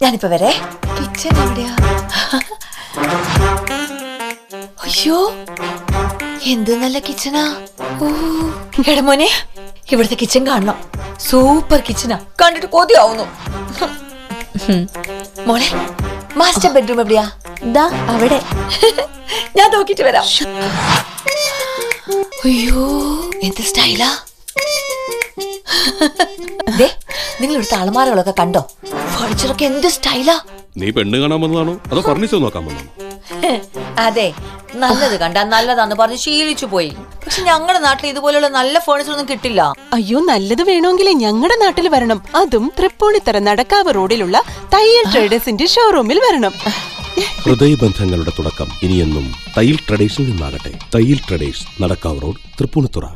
ഞാനിപ്പോ വരെ. കിച്ചൺ എവിടെയാ? അയ്യോ എന്ത് നല്ല കിച്ചണാ. ഓ എടാ മോനെ, ഇവിടുത്തെ കിച്ചൺ കാണണം. സൂപ്പർ കിച്ചണാ, കണ്ടിട്ട് കൊതിയാവുന്നു. മോളെ മാസ്റ്റർ ബെഡ്റൂം എവിടെയാ? ദാ അവിടെ. ഞാൻ നോക്കിട്ട് വരാം. അയ്യോ എന്ത് സ്റ്റൈലാ. നിങ്ങൾ ഇവിടുത്തെ അളമാരകളൊക്കെ കണ്ടോ? ഫർണിച്ചറൊക്കെ എന്ത് സ്റ്റൈലാ. നീ പെണ്ണ് കാണാൻ വന്നതാണോ അതോ ഫർണിച്ചർ നോക്കാൻ വന്നതാണോ? അതെ, നല്ലത് കണ്ടാ നല്ലതാന്ന് പറഞ്ഞ് ശീലിച്ചു പോയി. പക്ഷെ ഞങ്ങളുടെ നാട്ടിൽ ഇതുപോലെയുള്ള നല്ല ഫർണിച്ചർ ഒന്നും കിട്ടില്ല. അയ്യോ, നല്ലത് വേണമെങ്കിലേ ഞങ്ങളുടെ നാട്ടിൽ വരണം. അതും തൃപ്പൂണിത്തറ നടക്കാവ് റോഡിലുള്ള തയ്യൽ ട്രേഡേഴ്സിന്റെ ഷോറൂമിൽ വരണം. ഹൃദയബന്ധങ്ങളുടെ തുടക്കം ഇനിയെന്നും തയ്യൽ ട്രഡേഴ്സിൽ നിന്നാകട്ടെ. തയ്യൽ ട്രഡേഴ്സ്, നടക്കാവ് റോഡ്, തൃപ്പൂണിത്തുറ.